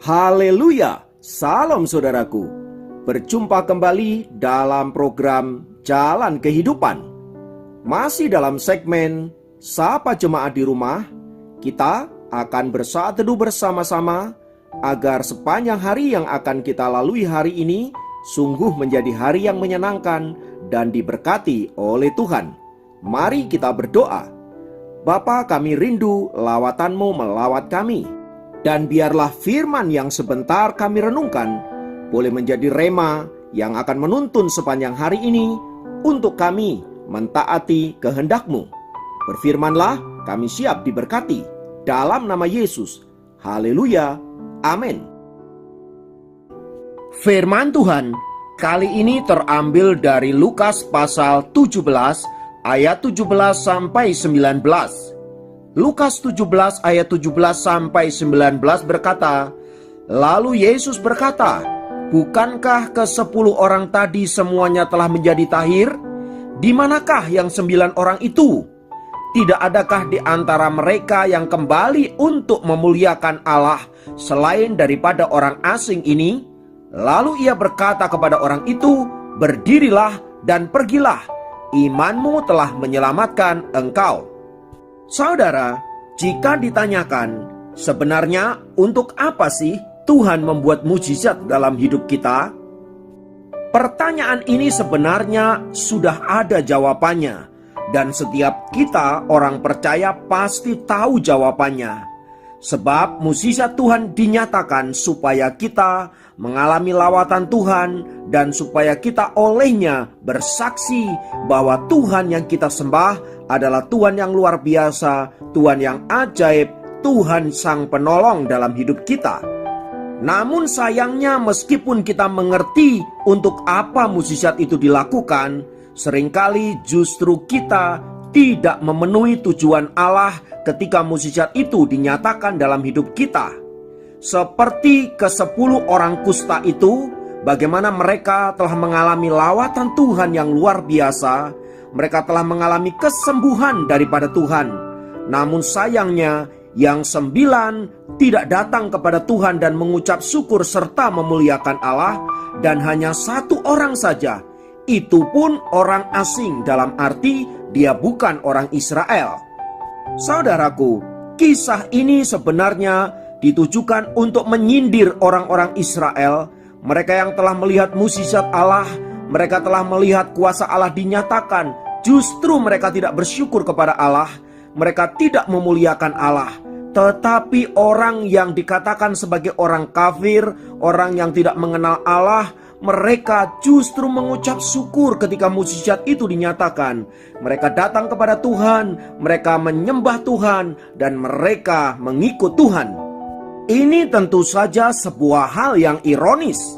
Haleluya, salam saudaraku. Berjumpa kembali dalam program Jalan Kehidupan. Masih dalam segmen Sapa Jemaat di Rumah, kita akan bersaat teduh bersama-sama agar sepanjang hari yang akan kita lalui hari ini sungguh menjadi hari yang menyenangkan dan diberkati oleh Tuhan. Mari kita berdoa. Bapa, kami rindu lawatan-Mu melawat kami. Dan biarlah firman yang sebentar kami renungkan boleh menjadi rema yang akan menuntun sepanjang hari ini untuk kami mentaati kehendak-Mu. Berfirmanlah, kami siap diberkati. Dalam nama Yesus. Haleluya. Amin. Firman Tuhan kali ini terambil dari Lukas pasal 17 ayat 17 sampai 19. Lukas 17 ayat 17 sampai 19 berkata, "Lalu Yesus berkata, bukankah ke-10 orang tadi semuanya telah menjadi tahir? Di manakah yang 9 orang itu? Tidak adakah di antara mereka yang kembali untuk memuliakan Allah selain daripada orang asing ini?" Lalu ia berkata kepada orang itu, "Berdirilah dan pergilah, imanmu telah menyelamatkan engkau." Saudara, jika ditanyakan, sebenarnya untuk apa sih Tuhan membuat mujizat dalam hidup kita? Pertanyaan ini sebenarnya sudah ada jawabannya, dan setiap kita orang percaya pasti tahu jawabannya. Sebab mujizat Tuhan dinyatakan supaya kita mengalami lawatan Tuhan dan supaya kita olehnya bersaksi bahwa Tuhan yang kita sembah adalah Tuhan yang luar biasa, Tuhan yang ajaib, Tuhan sang penolong dalam hidup kita. Namun sayangnya meskipun kita mengerti untuk apa mujizat itu dilakukan, seringkali justru kita tidak memenuhi tujuan Allah ketika mujizat itu dinyatakan dalam hidup kita. Seperti ke-10 orang kusta itu, bagaimana mereka telah mengalami lawatan Tuhan yang luar biasa. Mereka telah mengalami kesembuhan daripada Tuhan. Namun sayangnya yang 9 tidak datang kepada Tuhan dan mengucap syukur serta memuliakan Allah. Dan hanya 1 orang saja, itu pun orang asing, dalam arti dia bukan orang Israel. Saudaraku, kisah ini sebenarnya ditujukan untuk menyindir orang-orang Israel. Mereka yang telah melihat mukjizat Allah, mereka telah melihat kuasa Allah dinyatakan. Justru mereka tidak bersyukur kepada Allah, mereka tidak memuliakan Allah. Tetapi orang yang dikatakan sebagai orang kafir, orang yang tidak mengenal Allah, mereka justru mengucap syukur ketika mukjizat itu dinyatakan. Mereka datang kepada Tuhan, mereka menyembah Tuhan, dan mereka mengikut Tuhan. Ini tentu saja sebuah hal yang ironis.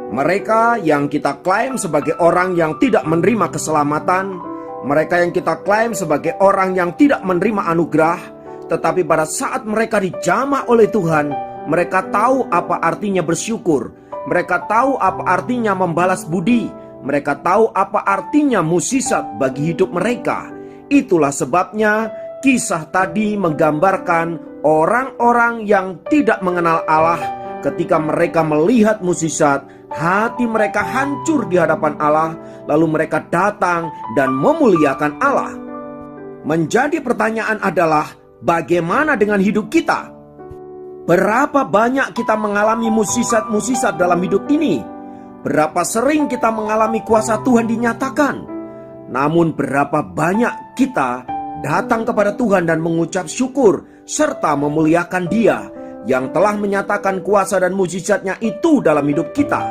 Mereka yang kita klaim sebagai orang yang tidak menerima keselamatan, mereka yang kita klaim sebagai orang yang tidak menerima anugerah, tetapi pada saat mereka dijamah oleh Tuhan, mereka tahu apa artinya bersyukur. Mereka tahu apa artinya membalas budi. Mereka tahu apa artinya mukjizat bagi hidup mereka. Itulah sebabnya kisah tadi menggambarkan orang-orang yang tidak mengenal Allah. Ketika mereka melihat mukjizat, hati mereka hancur di hadapan Allah. Lalu mereka datang dan memuliakan Allah. Menjadi pertanyaan adalah, bagaimana dengan hidup kita? Berapa banyak kita mengalami mukjizat-mukjizat dalam hidup ini? Berapa sering kita mengalami kuasa Tuhan dinyatakan? Namun berapa banyak kita datang kepada Tuhan dan mengucap syukur serta memuliakan Dia yang telah menyatakan kuasa dan mukjizatnya itu dalam hidup kita?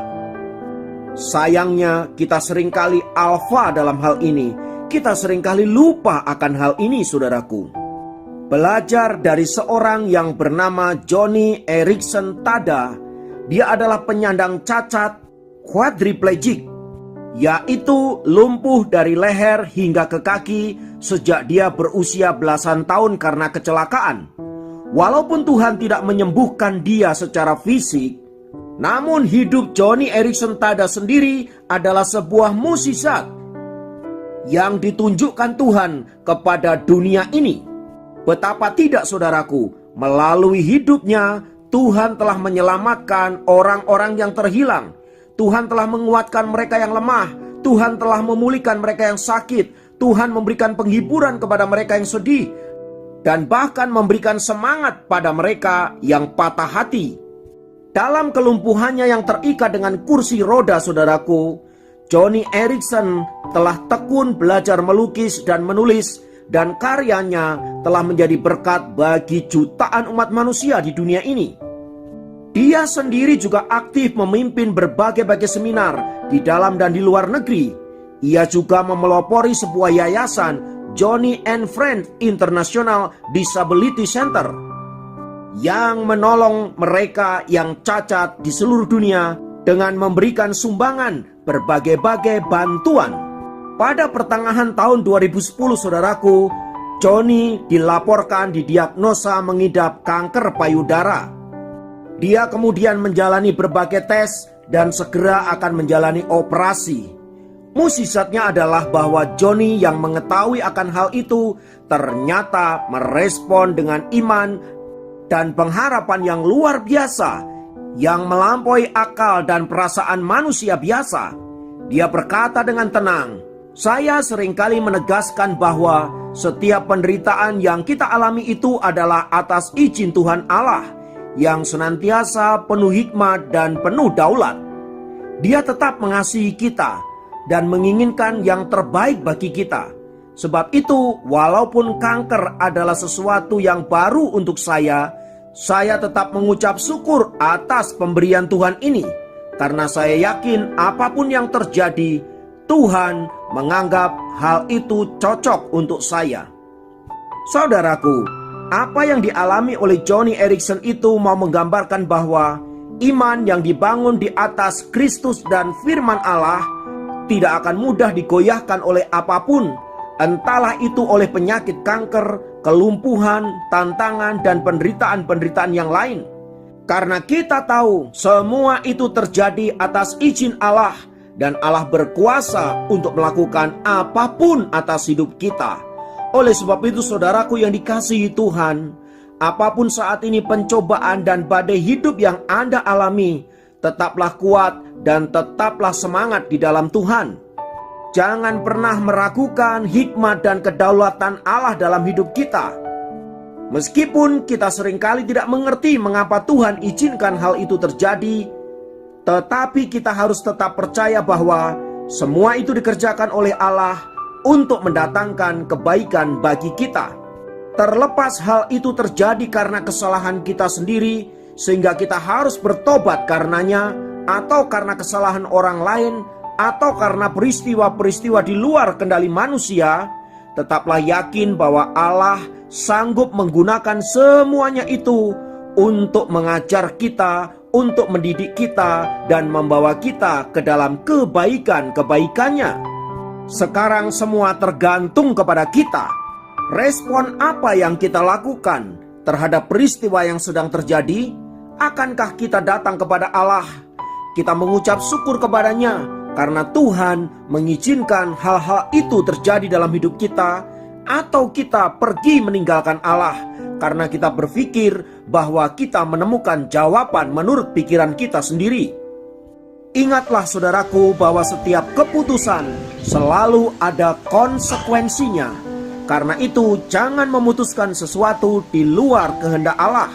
Sayangnya kita seringkali alfa dalam hal ini. Kita seringkali lupa akan hal ini, saudaraku. Belajar dari seorang yang bernama Joni Eareckson Tada. Dia adalah penyandang cacat quadriplegic, yaitu lumpuh dari leher hingga ke kaki sejak dia berusia belasan tahun karena kecelakaan. Walaupun Tuhan tidak menyembuhkan dia secara fisik, namun hidup Joni Eareckson Tada sendiri adalah sebuah mukjizat yang ditunjukkan Tuhan kepada dunia ini. Betapa tidak, saudaraku, melalui hidupnya Tuhan telah menyelamatkan orang-orang yang terhilang. Tuhan telah menguatkan mereka yang lemah. Tuhan telah memulihkan mereka yang sakit. Tuhan memberikan penghiburan kepada mereka yang sedih, dan bahkan memberikan semangat pada mereka yang patah hati. Dalam kelumpuhannya yang terikat dengan kursi roda, saudaraku, Joni Eareckson telah tekun belajar melukis dan menulis, dan karyanya telah menjadi berkat bagi jutaan umat manusia di dunia ini. Dia sendiri juga aktif memimpin berbagai seminar di dalam dan di luar negeri. Ia juga memelopori sebuah yayasan, Joni and Friends International Disability Center, yang menolong mereka yang cacat di seluruh dunia dengan memberikan sumbangan berbagai bantuan. Pada pertengahan tahun 2010, saudaraku, Joni dilaporkan didiagnosa mengidap kanker payudara. Dia kemudian menjalani berbagai tes dan segera akan menjalani operasi. Mukjizatnya adalah bahwa Joni yang mengetahui akan hal itu ternyata merespon dengan iman dan pengharapan yang luar biasa, yang melampaui akal dan perasaan manusia biasa. Dia berkata dengan tenang, "Saya seringkali menegaskan bahwa setiap penderitaan yang kita alami itu adalah atas izin Tuhan Allah yang senantiasa penuh hikmat dan penuh daulat. Dia tetap mengasihi kita dan menginginkan yang terbaik bagi kita. Sebab itu, walaupun kanker adalah sesuatu yang baru untuk saya tetap mengucap syukur atas pemberian Tuhan ini. Karena saya yakin apapun yang terjadi, Tuhan menganggap hal itu cocok untuk saya." Saudaraku, apa yang dialami oleh Joni Eareckson itu mau menggambarkan bahwa iman yang dibangun di atas Kristus dan firman Allah tidak akan mudah digoyahkan oleh apapun, entahlah itu oleh penyakit kanker, kelumpuhan, tantangan, dan penderitaan-penderitaan yang lain. Karena kita tahu semua itu terjadi atas izin Allah, dan Allah berkuasa untuk melakukan apapun atas hidup kita. Oleh sebab itu, saudaraku yang dikasihi Tuhan, apapun saat ini pencobaan dan badai hidup yang Anda alami, tetaplah kuat dan tetaplah semangat di dalam Tuhan. Jangan pernah meragukan hikmat dan kedaulatan Allah dalam hidup kita. Meskipun kita seringkali tidak mengerti mengapa Tuhan izinkan hal itu terjadi, tetapi kita harus tetap percaya bahwa semua itu dikerjakan oleh Allah untuk mendatangkan kebaikan bagi kita. Terlepas hal itu terjadi karena kesalahan kita sendiri, sehingga kita harus bertobat karenanya, atau karena kesalahan orang lain, atau karena peristiwa-peristiwa di luar kendali manusia, tetaplah yakin bahwa Allah sanggup menggunakan semuanya itu untuk mengajar kita, untuk mendidik kita, dan membawa kita ke dalam kebaikan-kebaikannya. Sekarang semua tergantung kepada kita. Respon apa yang kita lakukan terhadap peristiwa yang sedang terjadi? Akankah kita datang kepada Allah? Kita mengucap syukur kepadanya karena Tuhan mengizinkan hal-hal itu terjadi dalam hidup kita, atau kita pergi meninggalkan Allah karena kita berpikir bahwa kita menemukan jawaban menurut pikiran kita sendiri? Ingatlah saudaraku bahwa setiap keputusan selalu ada konsekuensinya. Karena itu jangan memutuskan sesuatu di luar kehendak Allah.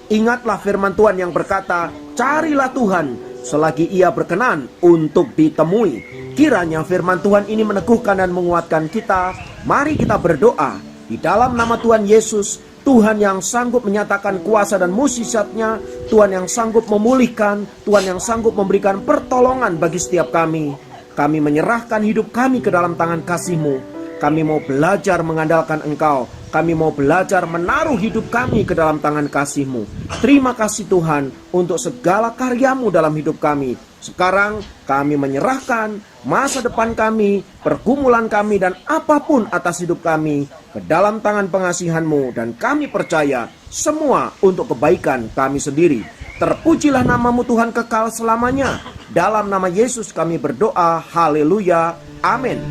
Ingatlah firman Tuhan yang berkata, "Carilah Tuhan selagi Ia berkenan untuk ditemui." Kiranya firman Tuhan ini meneguhkan dan menguatkan kita. Mari kita berdoa di dalam nama Tuhan Yesus, Tuhan yang sanggup menyatakan kuasa dan mukjizat-Nya, Tuhan yang sanggup memulihkan, Tuhan yang sanggup memberikan pertolongan bagi setiap kami. Kami menyerahkan hidup kami ke dalam tangan kasih-Mu. Kami mau belajar mengandalkan Engkau. Kami mau belajar menaruh hidup kami ke dalam tangan kasih-Mu. Terima kasih Tuhan untuk segala karya-Mu dalam hidup kami. Sekarang kami menyerahkan masa depan kami, pergumulan kami, dan apapun atas hidup kami ke dalam tangan pengasihan-Mu. Dan kami percaya semua untuk kebaikan kami sendiri. Terpujilah nama-Mu Tuhan kekal selamanya. Dalam nama Yesus kami berdoa. Haleluya. Amin.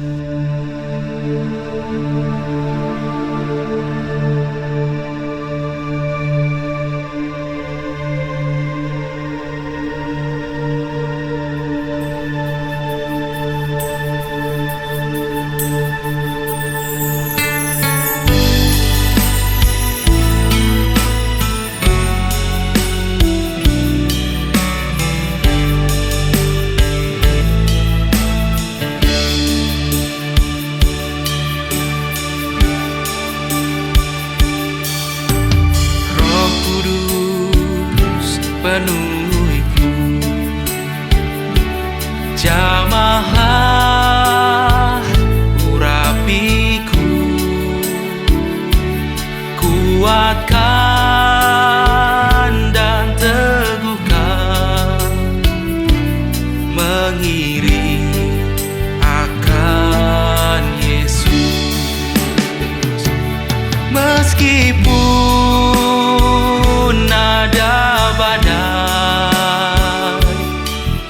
Meskipun ada badai,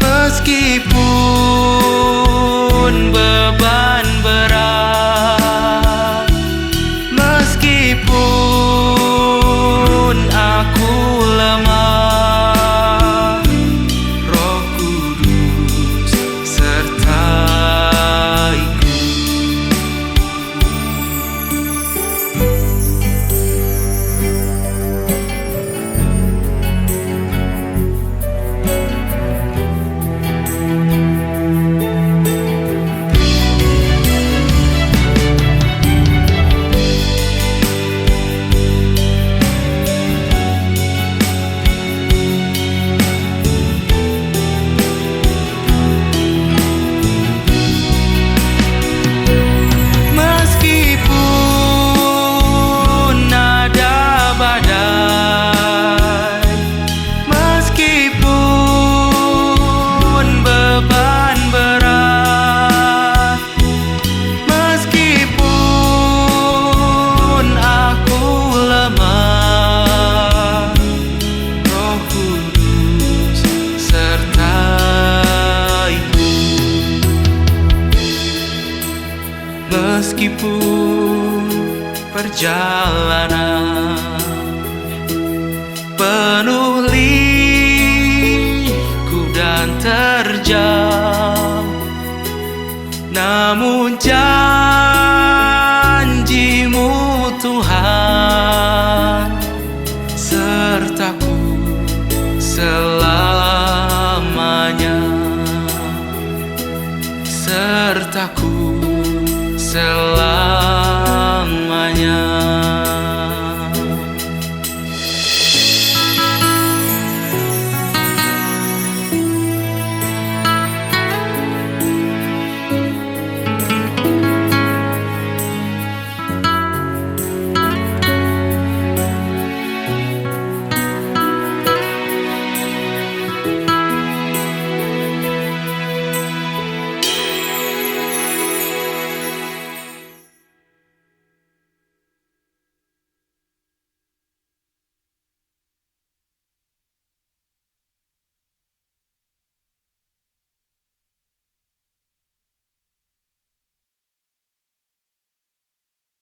meskipun beban berat, meskipun aku lemah, Roh Kudus sertaiku. Meskipun ada badai, meskipun beban berat, meskipun aku lemah, Roh Kudus sertaiku. Meskipun perjalanan penuh liku dan terjal, namun jangan